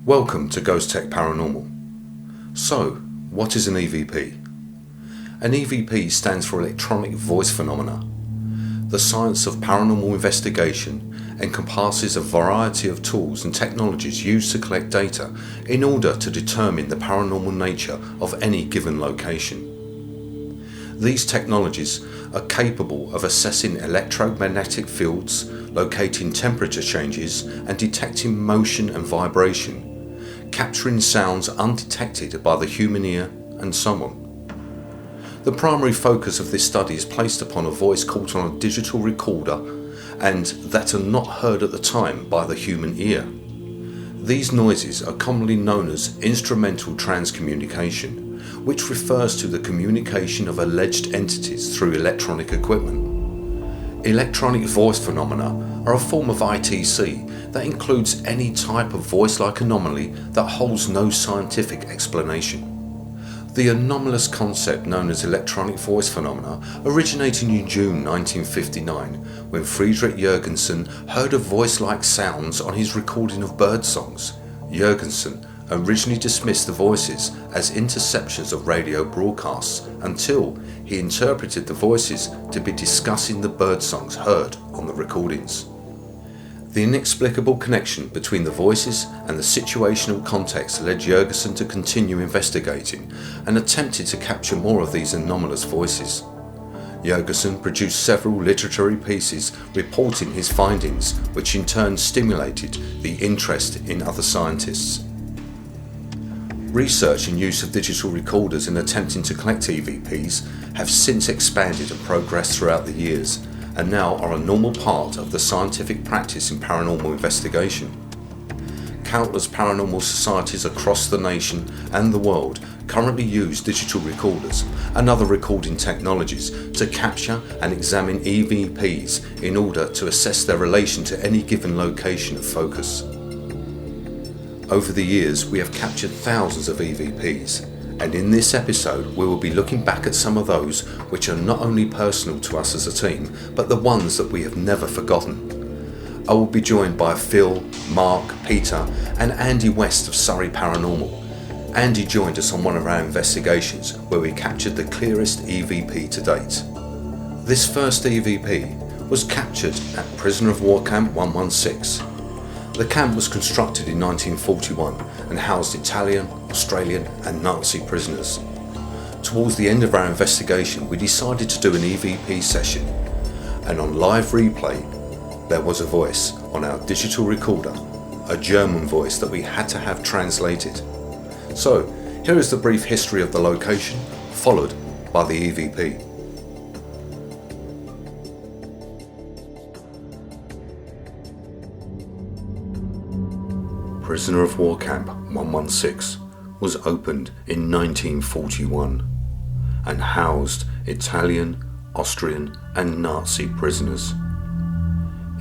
Welcome to Ghostech Paranormal. So, what is an EVP? An EVP stands for Electronic Voice Phenomena. The science of paranormal investigation encompasses a variety of tools and technologies used to collect data in order to determine the paranormal nature of any given location. These technologies are capable of assessing electromagnetic fields, locating temperature changes, and detecting motion and vibration, capturing sounds undetected by the human ear, and so on. The primary focus of this study is placed upon a voice caught on a digital recorder and that are not heard at the time by the human ear. These noises are commonly known as instrumental transcommunication, which refers to the communication of alleged entities through electronic equipment. Electronic voice phenomena are a form of ITC that includes any type of voice-like anomaly that holds no scientific explanation. The anomalous concept known as electronic voice phenomena originated in June 1959 when Friedrich Jurgensen heard of voice-like sounds on his recording of bird songs. Jurgensen originally dismissed the voices as interceptions of radio broadcasts until he interpreted the voices to be discussing the bird songs heard on the recordings. The inexplicable connection between the voices and the situational context led Jurgensen to continue investigating and attempted to capture more of these anomalous voices. Jurgensen produced several literary pieces reporting his findings, which in turn stimulated the interest in other scientists. Research and use of digital recorders in attempting to collect EVPs have since expanded and progressed throughout the years, and now are a normal part of the scientific practice in paranormal investigation. Countless paranormal societies across the nation and the world currently use digital recorders and other recording technologies to capture and examine EVPs in order to assess their relation to any given location of focus. Over the years, we have captured thousands of EVPs, and in this episode we will be looking back at some of those which are not only personal to us as a team, but the ones that we have never forgotten. I will be joined by Phil, Mark, Peter and Andy West of Surrey Paranormal. Andy joined us on one of our investigations where we captured the clearest EVP to date. This first EVP was captured at Prisoner of War Camp 116. The camp was constructed in 1941 and housed Italian, Australian and Nazi prisoners. Towards the end of our investigation, we decided to do an EVP session, and on live replay there was a voice on our digital recorder, a German voice that we had to have translated. So here is the brief history of the location, followed by the EVP. Prisoner of War Camp 116 was opened in 1941 and housed Italian, Austrian and Nazi prisoners.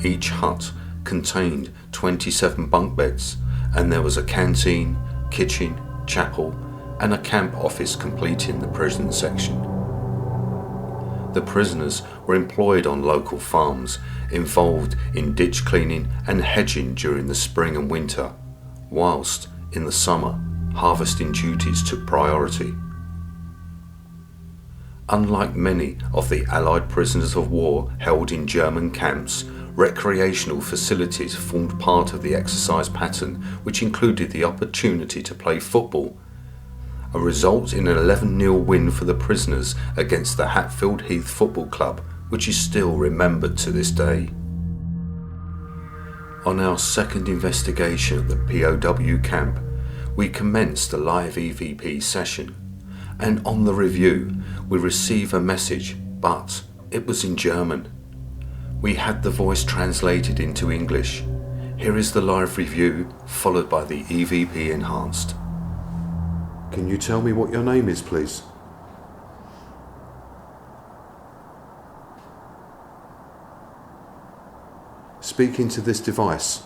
Each hut contained 27 bunk beds, and there was a canteen, kitchen, chapel and a camp office completing the prison section. The prisoners were employed on local farms, involved in ditch cleaning and hedging during the spring and winter, whilst in the summer harvesting duties took priority. Unlike many of the Allied prisoners of war held in German camps, recreational facilities formed part of the exercise pattern, which included the opportunity to play football, a result in an 11-0 win for the prisoners against the Hatfield Heath Football Club, which is still remembered to this day. On our second investigation at the POW camp, we commenced a live EVP session, and on the review we received a message, but it was in German. We had the voice translated into English. Here is the live review, followed by the EVP enhanced. Can you tell me what your name is, please? Speak into this device.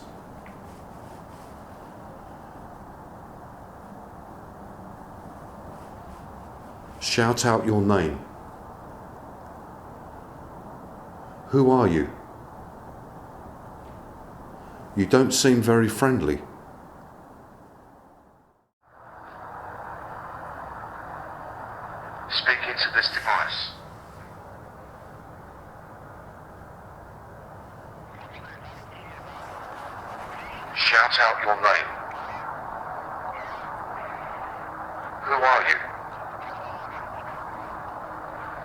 Shout out your name. Who are you? You don't seem very friendly. Shout out your name. Who are you?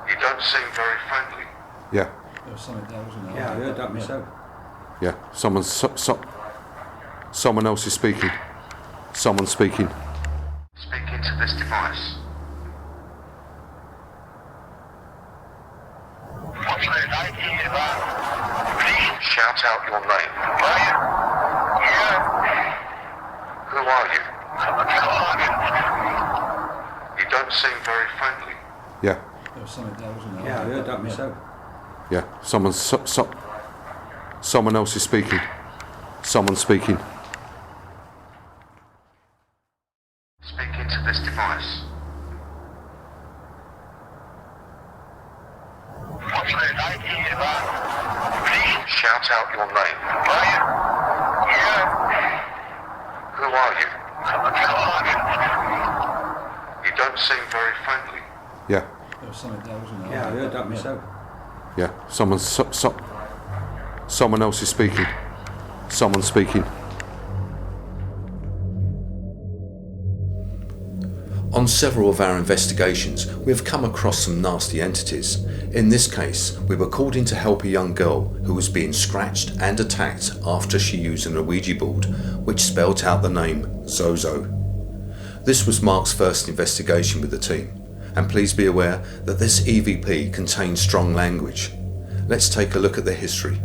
You don't seem very friendly. Yeah. There was something there, wasn't there? Yeah, I heard that myself. Yeah, someone else is speaking. Someone's speaking. Speak into this device. Shout out your name. Who are you? You don't seem very friendly. Yeah. There was something there, wasn't there? Yeah, I heard that myself. Yeah, someone else is speaking. Someone's speaking. Speak into this device. Shout out your name. Who are you? You don't seem very friendly. Yeah. There was something there, wasn't there? Yeah, I heard that myself. Yeah, someone else is speaking. Someone's speaking. On several of our investigations, we have come across some nasty entities. In this case, we were called in to help a young girl who was being scratched and attacked after she used an Ouija board, which spelt out the name Zozo. This was Mark's first investigation with the team, and please be aware that this EVP contains strong language. Let's take a look at the history.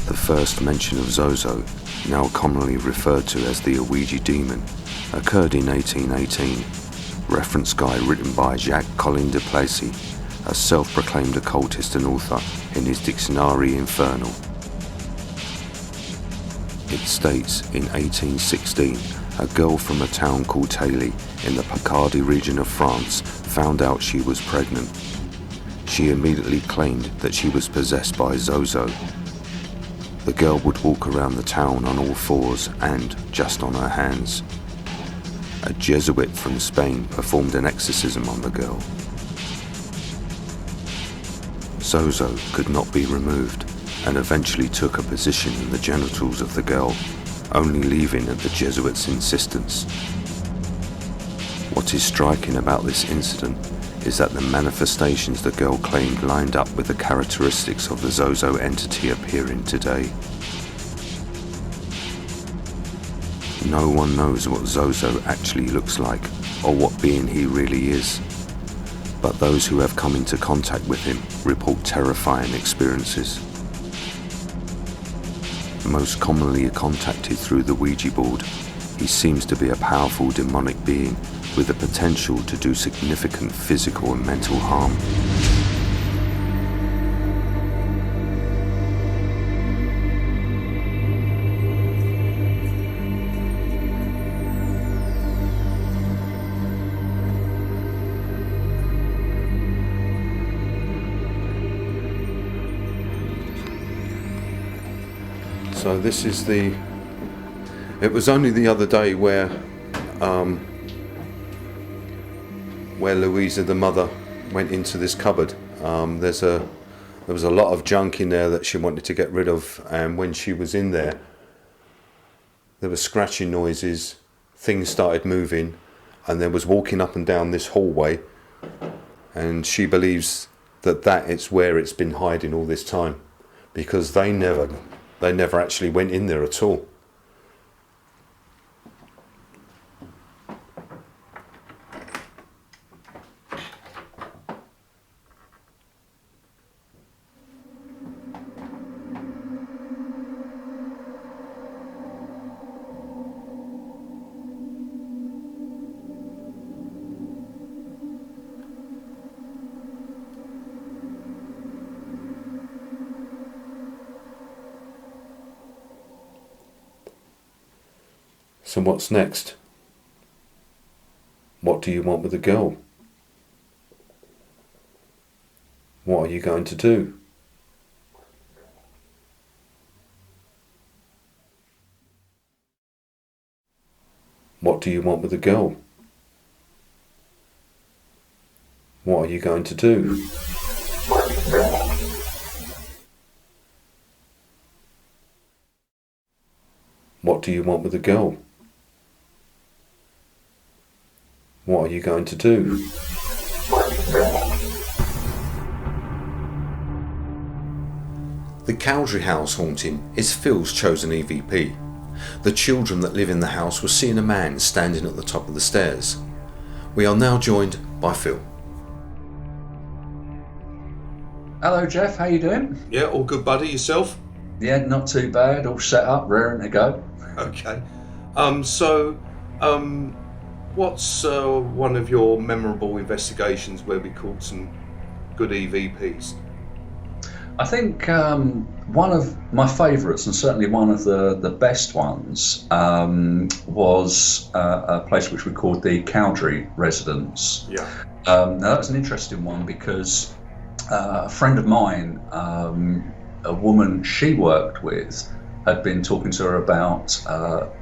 The first mention of Zozo, now commonly referred to as the Ouija demon, occurred in 1818. Reference guide written by Jacques Collin de Plessis, a self-proclaimed occultist and author, in his Dictionary Infernal. It states, in 1816, a girl from a town called Tailly in the Picardy region of France found out she was pregnant. She immediately claimed that she was possessed by Zozo. The girl would walk around the town on all fours and just on her hands. A Jesuit from Spain performed an exorcism on the girl. Zozo could not be removed and eventually took a position in the genitals of the girl, only leaving at the Jesuit's insistence. What is striking about this incident is that the manifestations the girl claimed lined up with the characteristics of the Zozo entity appearing today. No one knows what Zozo actually looks like or what being he really is, but those who have come into contact with him report terrifying experiences. Most commonly contacted through the Ouija board, he seems to be a powerful demonic being with the potential to do significant physical and mental harm. So this is it was only the other day where Louisa, the mother, went into this cupboard. There was a lot of junk in there that she wanted to get rid of, and when she was in there were scratching noises, things started moving, and there was walking up and down this hallway, and she believes that it's where it's been hiding all this time, because they never actually went in there at all. So what's next? What do you want with the girl? What are you going to do? What do you want with the girl? What are you going to do? What do you want with the girl? What are you going to do? The Cowdrey House haunting is Phil's chosen EVP. The children that live in the house were seeing a man standing at the top of the stairs. We are now joined by Phil. Hello Jeff, how you doing? Yeah, all good, buddy. Yourself? Yeah, not too bad. All set up, raring to go. Okay. What's one of your memorable investigations where we caught some good EVPs? I think one of my favourites, and certainly one of the best ones, was a place which we called the Cowdrey Residence. Yeah. Now that was an interesting one because a friend of mine, a woman she worked with, had been talking to her about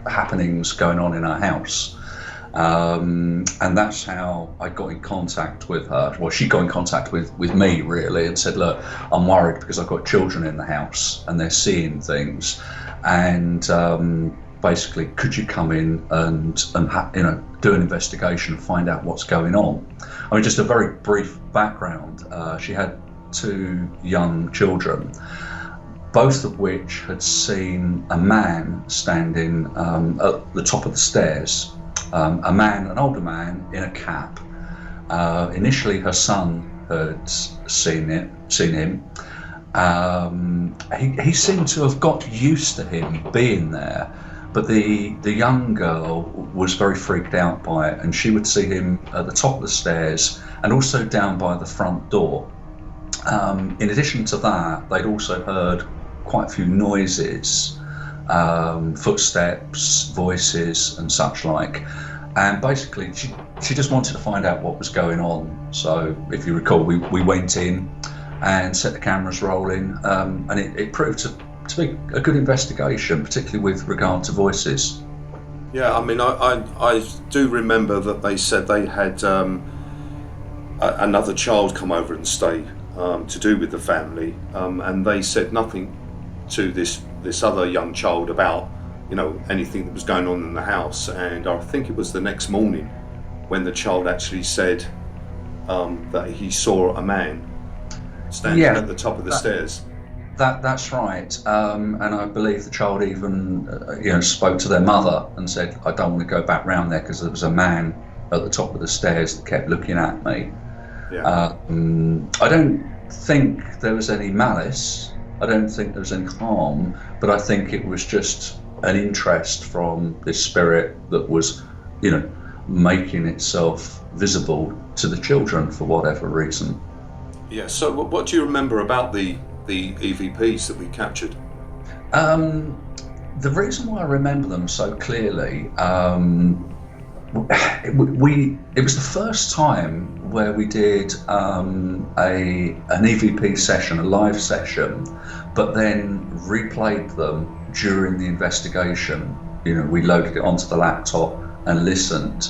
happenings going on in her house. And that's how I got in contact with her. Well, she got in contact with me, really, and said, look, I'm worried because I've got children in the house and they're seeing things. And basically, could you come in and do an investigation and find out what's going on? I mean, just a very brief background. She had 2 young children, both of which had seen a man standing at the top of the stairs. An older man in a cap. Initially, her son had seen him. He seemed to have got used to him being there, but the young girl was very freaked out by it, and she would see him at the top of the stairs and also down by the front door. In addition to that, they'd also heard quite a few noises, footsteps, voices and such like, and basically she just wanted to find out what was going on. So if you recall, we went in and set the cameras rolling, and it proved to be a good investigation, particularly with regard to voices. Yeah, I mean, I do remember that they said they had another child come over and stay to do with the family, and they said nothing to this other young child about anything that was going on in the house. And I think it was the next morning when the child actually said that he saw a man standing at the top of the stairs. That's right, and I believe the child even spoke to their mother and said, I don't want to go back round there because there was a man at the top of the stairs that kept looking at me. Yeah. I don't think there was any malice, I don't think there was any harm, but I think it was just an interest from this spirit that was, making itself visible to the children for whatever reason. Yeah, so what do you remember about the EVPs that we captured? The reason why I remember them so clearly, it was the first time where we did an EVP session, a live session, but then replayed them during the investigation. We loaded it onto the laptop and listened.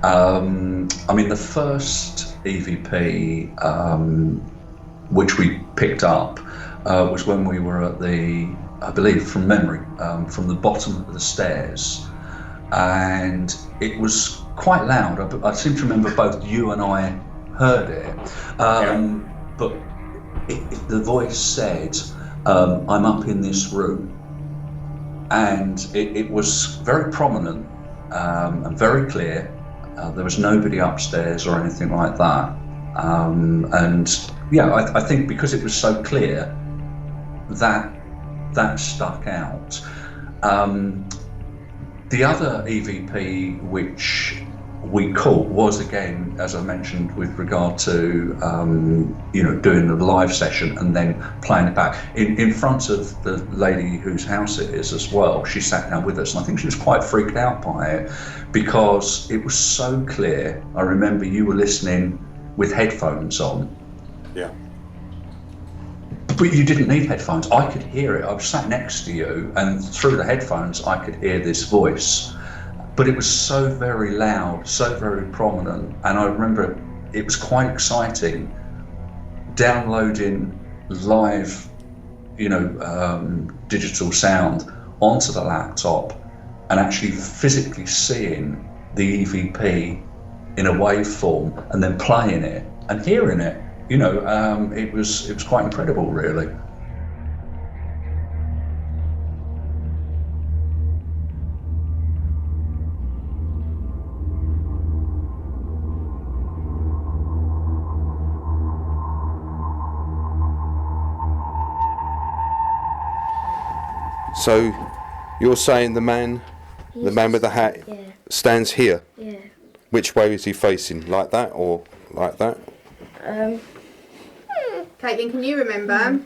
I mean, the first EVP which we picked up was when we were at I believe from memory, from the bottom of the stairs, and it was quite loud. I seem to remember both you and I heard it, but the voice said, I'm up in this room, and it was very prominent and very clear. There was nobody upstairs or anything like that, and I think because it was so clear, that stuck out. The other EVP which we caught was, again, as I mentioned, with regard to doing the live session and then playing it back in front of the lady whose house it is as well. She sat down with us, and I think she was quite freaked out by it because it was so clear. I remember you were listening with headphones on. Yeah. But you didn't need headphones. I could hear it. I was sat next to you, and through the headphones, I could hear this voice. But it was so very loud, so very prominent, and I remember it was quite exciting downloading live, digital sound onto the laptop and actually physically seeing the EVP in a waveform and then playing it and hearing it. It was quite incredible, really. So, you're saying the man with the hat stands here? Yeah. Which way is he facing? Like that or like that? Caitlin, can you remember?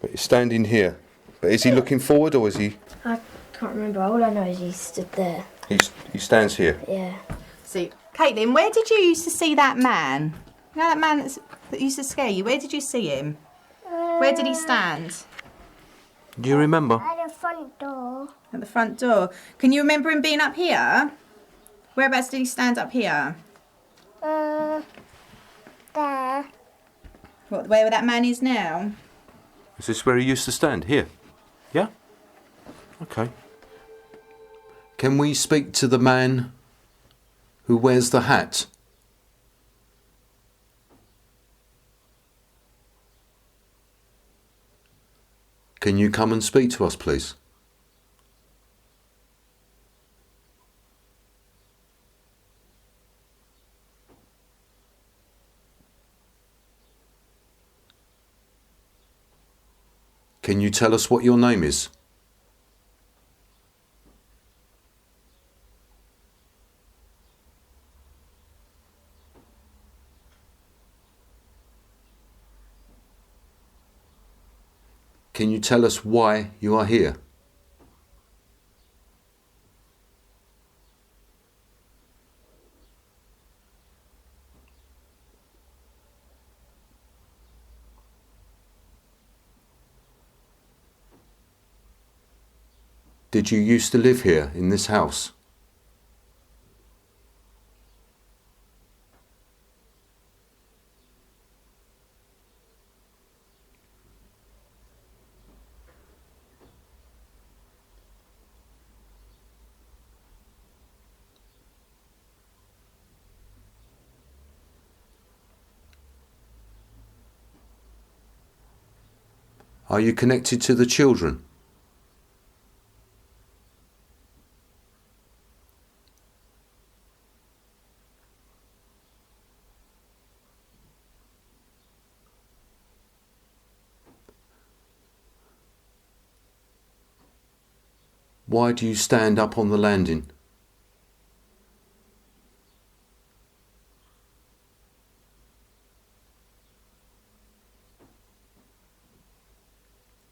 But he's standing here. But is he looking forward or is he... I can't remember. All I know is he stood there. He stands here? Yeah. So, Caitlin, where did you used to see that man? You know that man that used to scare you? Where did you see him? Where did he stand? Do you remember? At the front door. At the front door. Can you remember him being up here? Whereabouts did he stand up here? There. What, where that man is now? Is this where he used to stand? Here? Yeah? Okay. Can we speak to the man who wears the hat? Can you come and speak to us, please? Can you tell us what your name is? Can you tell us why you are here? Did you used to live here in this house? Are you connected to the children? Why do you stand up on the landing?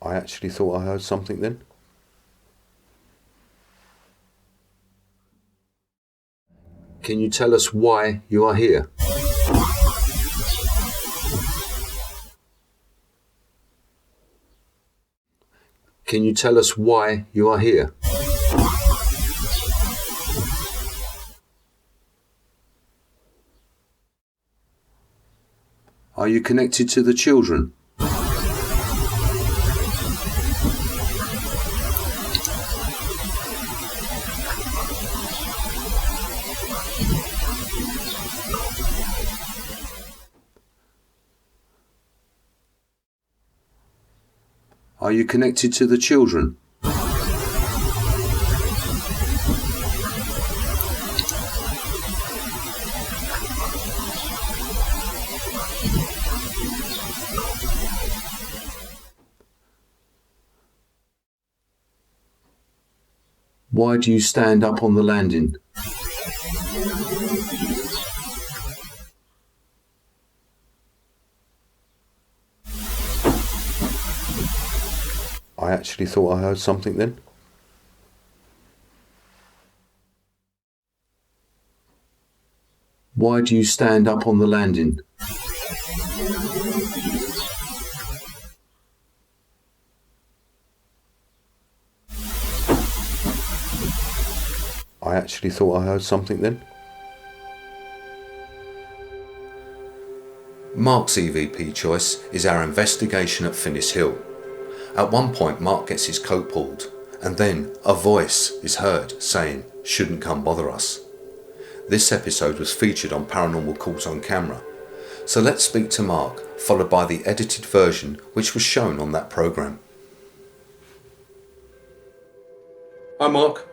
I actually thought I heard something then. Can you tell us why you are here? Can you tell us why you are here? Are you connected to the children? Are you connected to the children? Why do you stand up on the landing? I actually thought I heard something then. Why do you stand up on the landing? I actually thought I heard something then. Mark's EVP choice is our investigation at Finnis Hill. At one point Mark gets his coat pulled, and then a voice is heard saying, "Shouldn't come bother us." This episode was featured on Paranormal Calls on Camera, so let's speak to Mark, followed by the edited version which was shown on that programme. Hi Mark.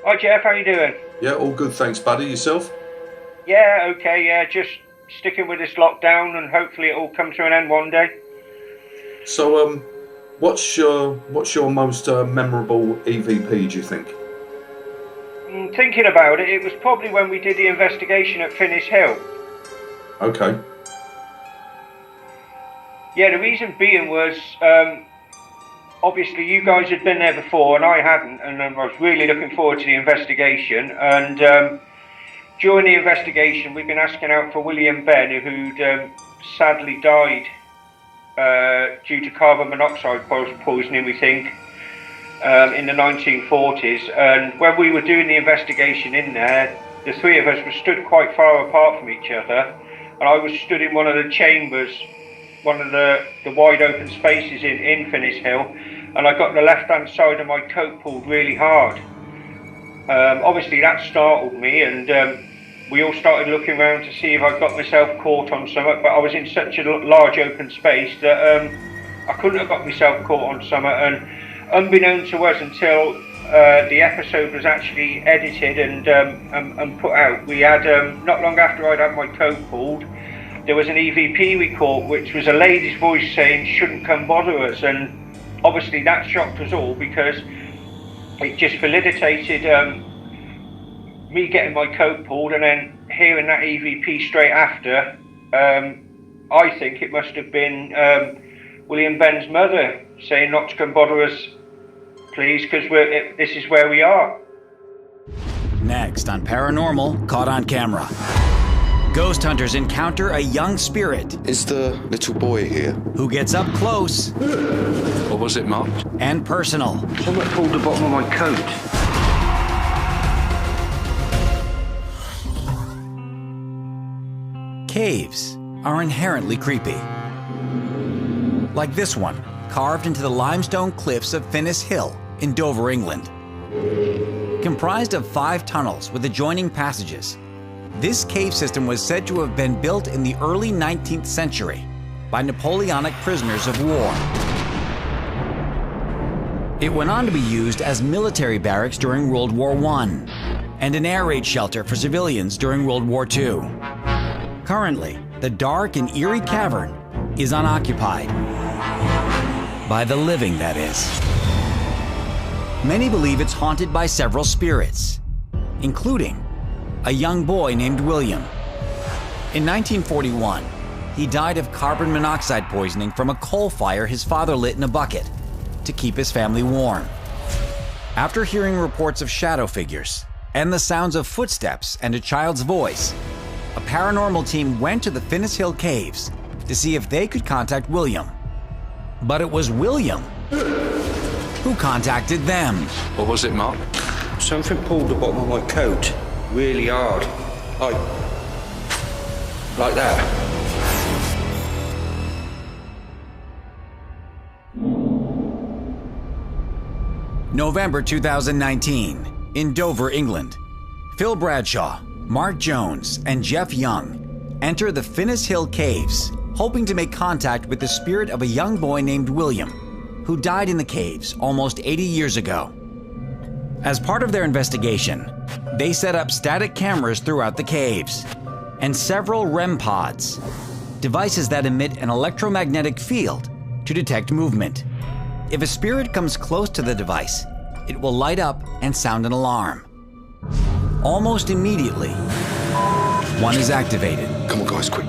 Hi Jeff, how you doing? Yeah, all good, thanks buddy. Yourself? Yeah, okay, yeah, just sticking with this lockdown and hopefully it'll come to an end one day. So, what's your most memorable EVP, do you think? Thinking about it, it was probably when we did the investigation at Finnis Hill. Okay. Yeah, the reason being was, obviously you guys had been there before and I hadn't, and I was really looking forward to the investigation. And during the investigation, we've been asking out for William Ben, who'd sadly died due to carbon monoxide poisoning, we think, in the 1940s. And when we were doing the investigation in there, the three of us were stood quite far apart from each other, and I was stood in one of the chambers, one of the wide open spaces in Finnis Hill, and I got the left hand side of my coat pulled really hard. Obviously that startled me, and we all started looking around to see if I got myself caught on something, but I was in such a large open space that I couldn't have got myself caught on something. And unbeknown to us, until the episode was actually edited and put out, we had, not long after I'd had my coat pulled, there was an EVP we caught, which was a lady's voice saying, "Shouldn't come bother us." And obviously that shocked us all, because it just validated me getting my coat pulled, and then hearing that EVP straight after. I think it must have been William Ben's mother saying not to come bother us, please, because this is where we are. Next on Paranormal Caught on Camera. Ghost hunters encounter a young spirit. Is the little boy here? Who gets up close. What was it, Mark? And personal. Someone pulled the bottom of my coat. Caves are inherently creepy. Like this one, carved into the limestone cliffs of Finnis Hill in Dover, England. Comprised of 5 tunnels with adjoining passages, this cave system was said to have been built in the early 19th century by Napoleonic prisoners of war. It went on to be used as military barracks during World War I and an air raid shelter for civilians during World War II. Currently, the dark and eerie cavern is unoccupied. By the living, that is. Many believe it's haunted by several spirits, including a young boy named William. In 1941, he died of carbon monoxide poisoning from a coal fire his father lit in a bucket to keep his family warm. After hearing reports of shadow figures and the sounds of footsteps and a child's voice, a paranormal team went to the Finnis Hill Caves to see if they could contact William. But it was William who contacted them. What was it, Mark? Something pulled the bottom of my coat really hard. Like that. November 2019, in Dover, England. Phil Bradshaw, Mark Jones, and Jeff Young enter the Finnis Hill Caves, hoping to make contact with the spirit of a young boy named William, who died in the caves almost 80 years ago. As part of their investigation, they set up static cameras throughout the caves and several REM pods, devices that emit an electromagnetic field to detect movement. If a spirit comes close to the device, it will light up and sound an alarm. Almost immediately, one is activated. Come on guys, quick.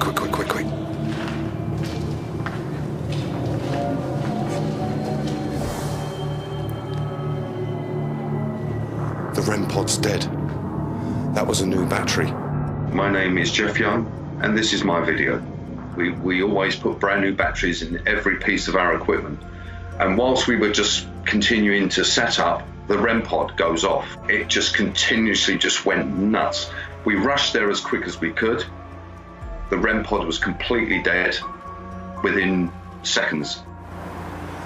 The REM pod's dead. That was a new battery. My name is Jeff Young, and this is my video. We always put brand new batteries in every piece of our equipment. And whilst we were just continuing to set up, the REM pod goes off. It just continuously just went nuts. We rushed there as quick as we could. The REM pod was completely dead within seconds.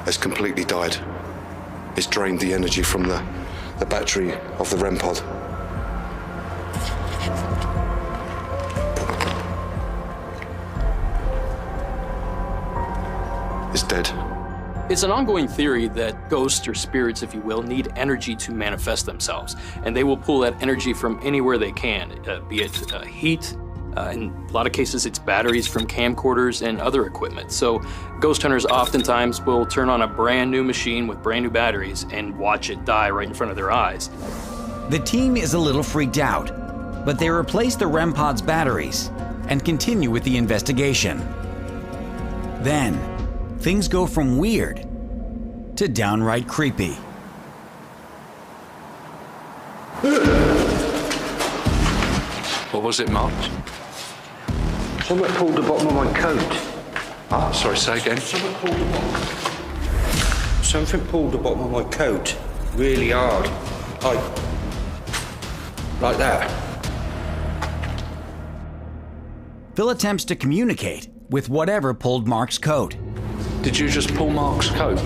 It's completely died. It's drained the energy from the battery of the REM pod. It's dead. It's an ongoing theory that ghosts, or spirits if you will, need energy to manifest themselves. And they will pull that energy from anywhere they can, be it heat. In a lot of cases, it's batteries from camcorders and other equipment. So ghost hunters oftentimes will turn on a brand new machine with brand new batteries and watch it die right in front of their eyes. The team is a little freaked out, but they replace the REM pod's batteries and continue with the investigation. Then, things go from weird to downright creepy. What was it, Mark? Someone pulled the bottom of my coat. Sorry, say again. Something pulled the bottom of my coat really hard. Like that. Phil attempts to communicate with whatever pulled Mark's coat. Did you just pull Mark's coat?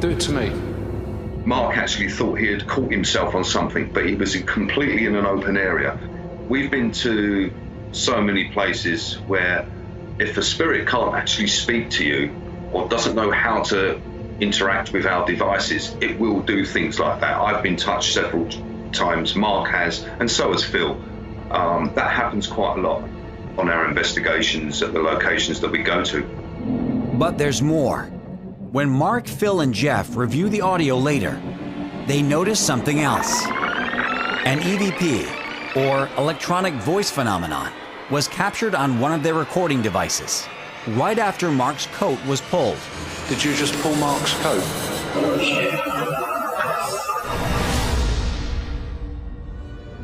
Do it to me. Mark actually thought he had caught himself on something, but he was completely in an open area. We've been to so many places where if a spirit can't actually speak to you or doesn't know how to interact with our devices, it will do things like that. I've been touched several times, Mark has, and so has Phil. That happens quite a lot on our investigations at the locations that we go to. But there's more. When Mark, Phil, and Jeff review the audio later, they notice something else. An EVP, or electronic voice phenomenon, was captured on one of their recording devices, right after Mark's coat was pulled. Did you just pull Mark's coat?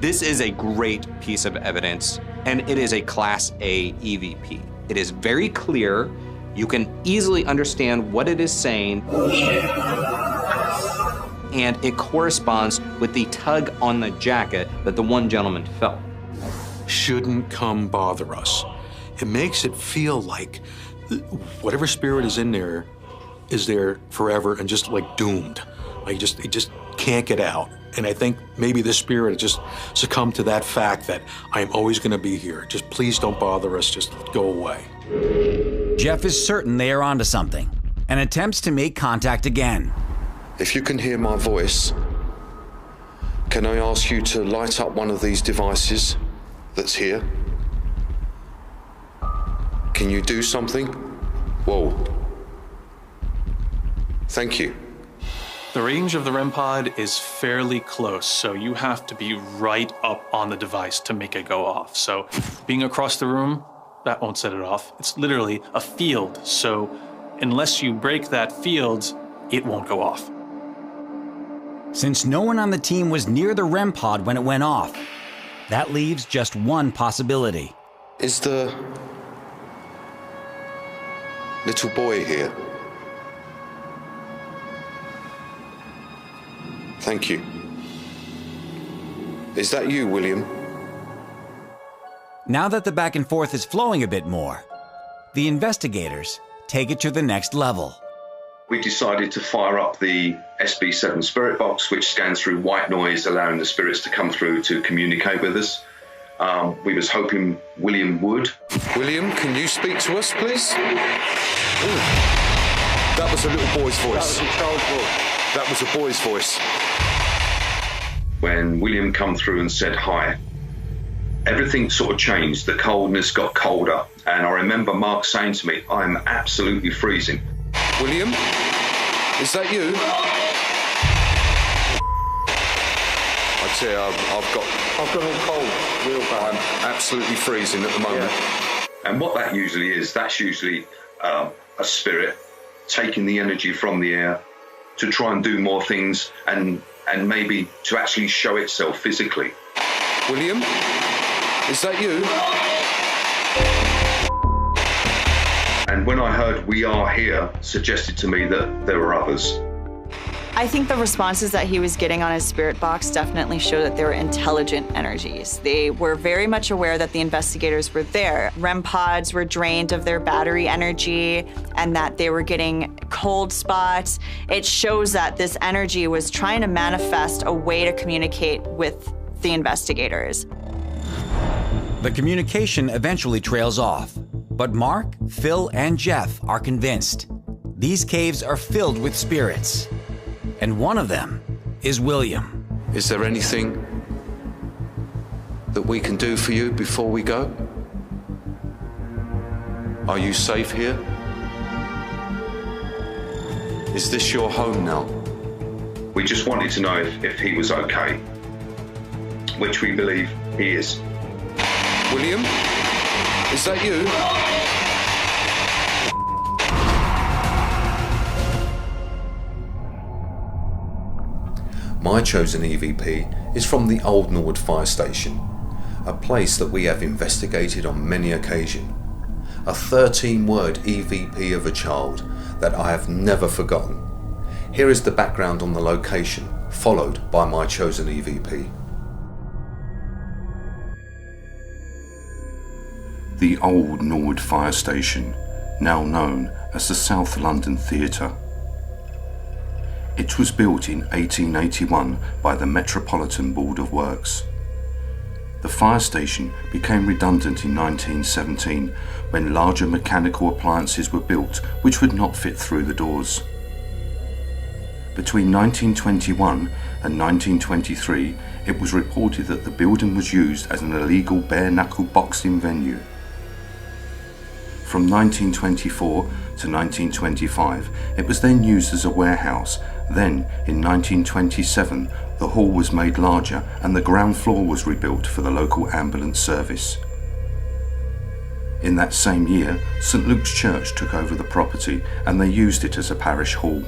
This is a great piece of evidence, and it is a Class A EVP. It is very clear. You can easily understand what it is saying, and it corresponds with the tug on the jacket that the one gentleman felt. Shouldn't come bother us. It makes it feel like whatever spirit is there forever and just like doomed. Like it just can't get out. And I think maybe this spirit just succumbed to that fact that I'm always going to be here. Just please don't bother us. Just go away. Jeff is certain they are onto something and attempts to make contact again. If you can hear my voice, can I ask you to light up one of these devices that's here? Can you do something? Whoa. Thank you. The range of the REM pod is fairly close, so you have to be right up on the device to make it go off. So being across the room, that won't set it off. It's literally a field, so unless you break that field, it won't go off. Since no one on the team was near the REM pod when it went off, that leaves just one possibility. Is the little boy here? Thank you. Is that you, William? Now that the back and forth is flowing a bit more, the investigators take it to the next level. We decided to fire up the SB7 spirit box, which scans through white noise, allowing the spirits to come through to communicate with us. We was hoping William would. William, can you speak to us, please? Ooh. That was a little boy's voice. That was a child's voice. That was a boy's voice. When William come through and said hi, everything sort of changed. The coldness got colder. And I remember Mark saying to me, I'm absolutely freezing. William, is that you? I tell you, I've got all cold, real bad. I'm absolutely freezing at the moment. Yeah. And what that usually is, that's usually a spirit taking the energy from the air to try and do more things and maybe to actually show itself physically. William, is that you? And when I heard "we are here," suggested to me that there were others. I think the responses that he was getting on his spirit box definitely show that they were intelligent energies. They were very much aware that the investigators were there. REM pods were drained of their battery energy and that they were getting cold spots. It shows that this energy was trying to manifest a way to communicate with the investigators. The communication eventually trails off, but Mark, Phil, and Jeff are convinced these caves are filled with spirits. And one of them is William. Is there anything that we can do for you before we go? Are you safe here? Is this your home now? We just wanted to know if he was okay, which we believe he is. William? Is that you? My chosen EVP is from the Old Norwood Fire Station, a place that we have investigated on many occasions. A 13-word EVP of a child that I have never forgotten. Here is the background on the location, followed by my chosen EVP. The Old Norwood Fire Station, now known as the South London Theatre. It was built in 1881 by the Metropolitan Board of Works. The fire station became redundant in 1917 when larger mechanical appliances were built which would not fit through the doors. Between 1921 and 1923, it was reported that the building was used as an illegal bare-knuckle boxing venue. From 1924 to 1925, it was then used as a warehouse. Then, in 1927, the hall was made larger and the ground floor was rebuilt for the local ambulance service. In that same year, St Luke's Church took over the property and they used it as a parish hall.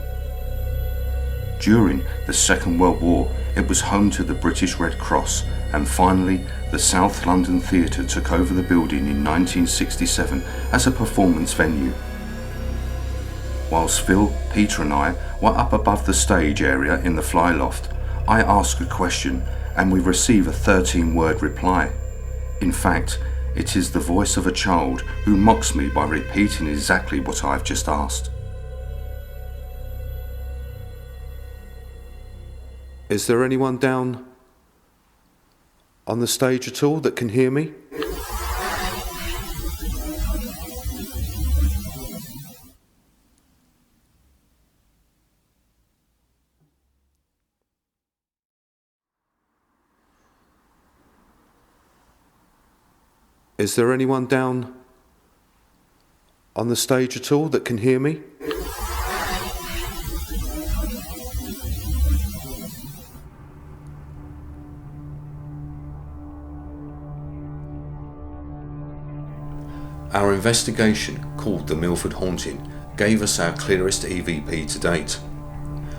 During the Second World War, it was home to the British Red Cross, and finally, the South London Theatre took over the building in 1967 as a performance venue. Whilst Phil, Peter and I were up above the stage area in the fly loft, I ask a question and we receive a 13-word reply. In fact, it is the voice of a child who mocks me by repeating exactly what I've just asked. Is there anyone down on the stage at all that can hear me? Is there anyone down on the stage at all that can hear me? Our investigation, called the Milford Haunting, gave us our clearest EVP to date.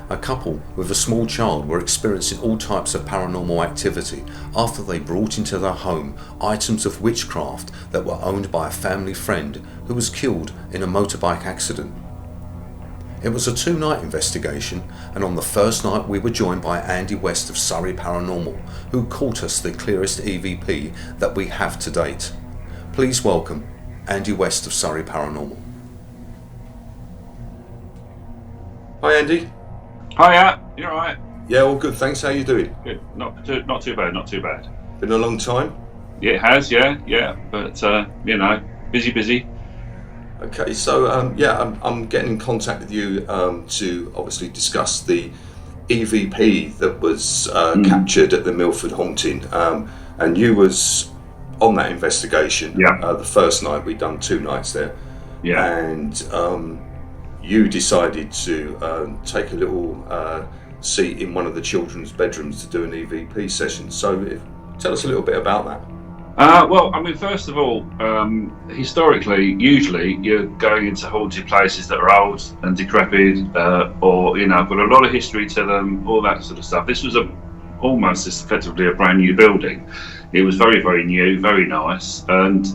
A couple with a small child were experiencing all types of paranormal activity after they brought into their home items of witchcraft that were owned by a family friend who was killed in a motorbike accident. It was a 2-night investigation, and on the first night we were joined by Andy West of Surrey Paranormal, who caught us the clearest EVP that we have to date. Please welcome Andy West of Surrey Paranormal. Hi Andy. Hiya, you alright? Yeah, all good, thanks. How you doing? Good. Not too bad, not too bad. Been a long time? Yeah, it has, yeah. But, busy. Okay, so, I'm getting in contact with you to obviously discuss the EVP that was captured at the Milford Haunting. And you was on that investigation. The first night, we'd done 2 nights there. Yeah. And you decided to take a little seat in one of the children's bedrooms to do an EVP session. So tell us a little bit about that. First of all, historically, usually you're going into haunted places that are old and decrepit, or got a lot of history to them, all that sort of stuff. This was almost effectively a brand new building. It was very, very new, very nice, and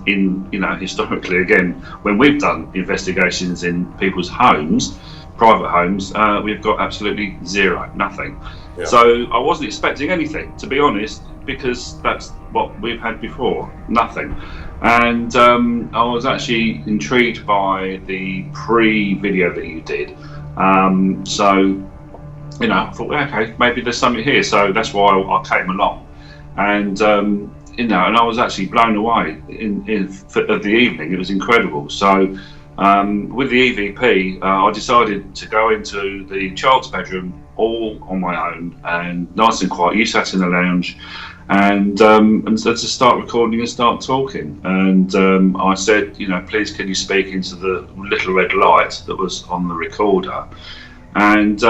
historically, again, when we've done investigations in people's homes, private homes, we've got absolutely zero, nothing. Yeah. So I wasn't expecting anything, to be honest, because that's what we've had before, nothing. And I was actually intrigued by the pre-video that you did. So, you know, I thought, okay, maybe there's something here. So that's why I came along. And, you know, and I was actually blown away of the evening. It was incredible. So with the EVP, I decided to go into the child's bedroom all on my own and nice and quiet. You sat in the lounge and so to start recording and start talking. And I said, you know, please can you speak into the little red light that was on the recorder? And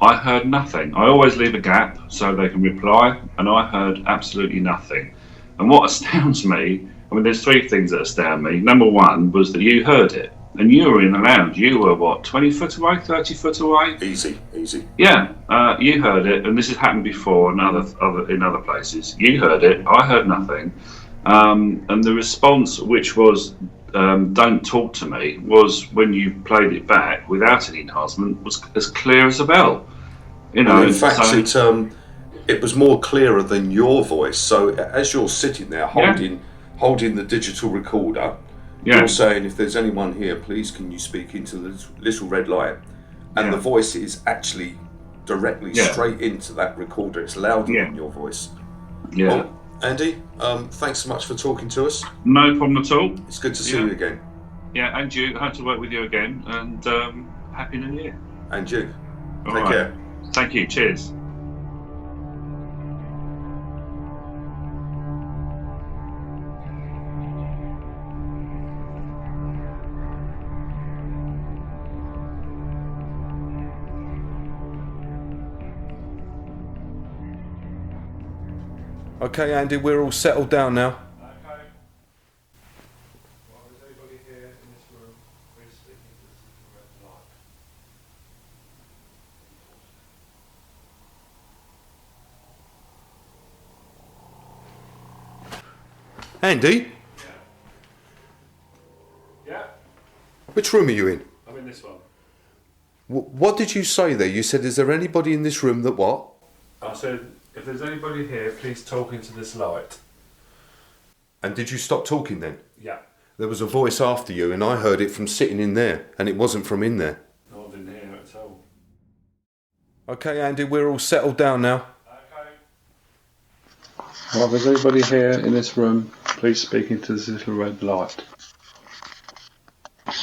I heard nothing. I always leave a gap so they can reply, and I heard absolutely nothing. And what astounds me, I mean, there's three things that astound me. Number one was that you heard it, and you were in the lounge. You were, what, 20 foot away, 30 foot away? Easy. Yeah, you heard it, and this has happened before in other places. You heard it, I heard nothing. And the response, which was, don't talk to me, was when you played it back without any enhancement, was as clear as a bell. You know, in fact, it was more clearer than your voice. So as you're sitting there holding the digital recorder, you're saying, if there's anyone here, please can you speak into the little red light? And the voice is actually directly straight into that recorder. It's louder than your voice. Yeah. Well, Andy, thanks so much for talking to us. No problem at all. It's good to see you again. Yeah, and you. I hope to work with you again. And Happy New Year. And you. All Take right. care. Thank you. Cheers. Okay, Andy, we're all settled down now. Okay. Well, is anybody here in this room? Please speak into this red light. Andy? Yeah, Which room are you in? I'm in this one. What did you say there? You said, is there anybody in this room that what? I said, if there's anybody here, please talk into this light. And did you stop talking then? Yeah. There was a voice after you and I heard it from sitting in there and it wasn't from in there. Not in here at all. Okay, Andy, we're all settled down now. Okay. Well, if there's anybody here in this room, please speak into this little red light.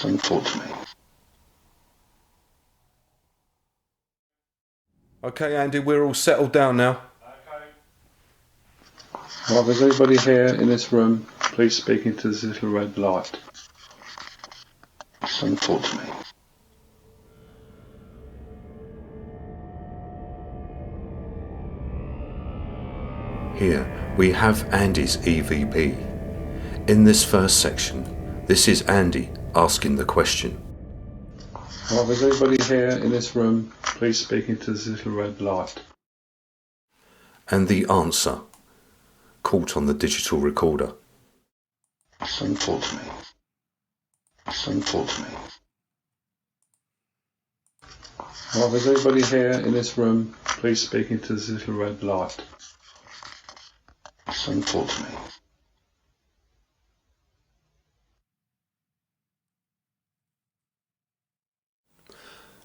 Don't talk to me. Okay, Andy, we're all settled down now. Well, if there's anybody here in this room, please speak into this little red light. Don't talk to me. Here we have Andy's EVP. In this first section, this is Andy asking the question. Well, if there's anybody here in this room, please speak into this little red light. And the answer, caught on the digital recorder. Don't talk to me. Don't talk to me. Well, if there's anybody here in this room, please speak into this little red light. Don't talk to me.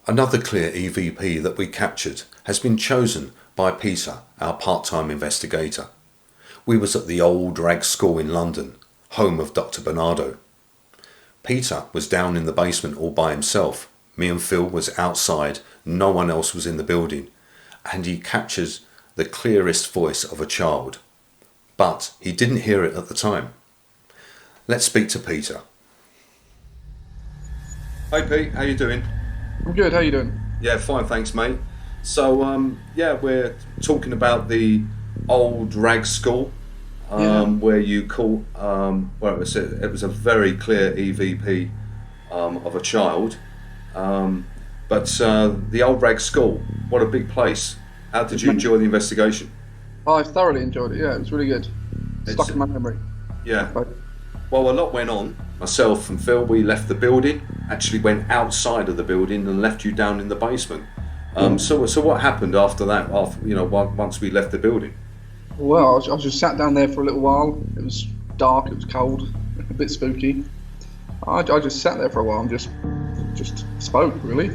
Another clear EVP that we captured has been chosen by Peter, our part-time investigator. We was at the old rag school in London, home of Dr. Bernardo. Peter was down in the basement all by himself. Me and Phil was outside, no one else was in the building, and he captures the clearest voice of a child. But he didn't hear it at the time. Let's speak to Peter. Hey Pete, how you doing? I'm good, how you doing? Yeah, fine, thanks mate. So, we're talking about the old rag school, where you caught, it was a very clear EVP of a child. But the old rag school, what a big place. How did you enjoy the investigation? Oh, I thoroughly enjoyed it, yeah, it was really good. Stuck in my memory. Yeah. Well, a lot went on. Myself and Phil, we left the building actually went outside of the building and left you down in the basement. So what happened after that? Once we left the building. Well, I was just sat down there for a little while. It was dark, it was cold, a bit spooky. I just sat there for a while and just spoke, really.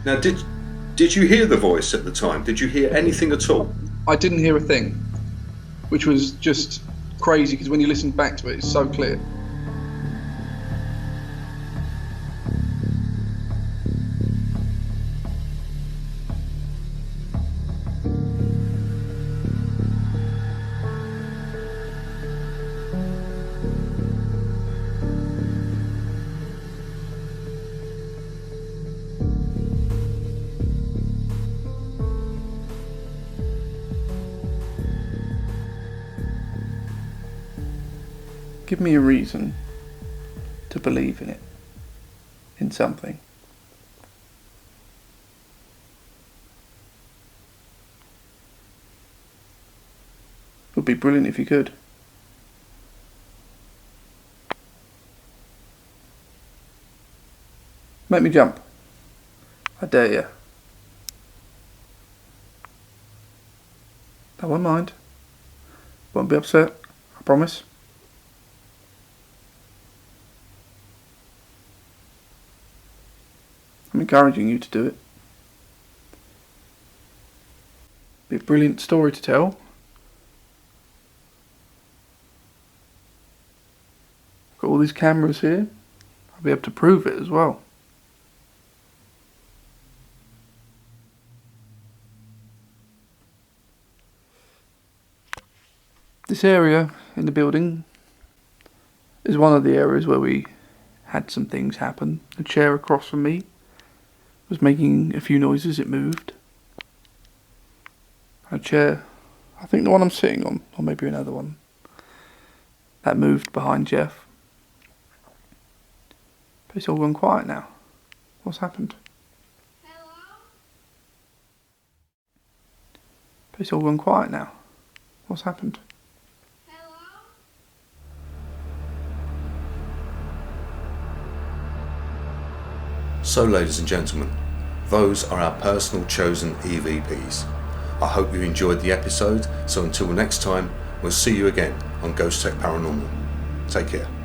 Now, did you hear the voice at the time? Did you hear anything at all? I didn't hear a thing, which was just crazy because when you listen back to it, it's so clear. Give me a reason to believe in it, in something. It would be brilliant if you could. Make me jump. I dare you. I won't mind. Won't be upset, I promise. I'm encouraging you to do it. Be a brilliant story to tell. Got all these cameras here. I'll be able to prove it as well. This area in the building is one of the areas where we had some things happen. The chair across from me was making a few noises, it moved. A chair, I think the one I'm sitting on, or maybe another one, that moved behind Jeff. But it's all gone quiet now. What's happened? But it's all gone quiet now. What's happened? So, ladies and gentlemen, those are our personal chosen EVPs. I hope you enjoyed the episode, so until next time, we'll see you again on Ghostech Paranormal. Take care.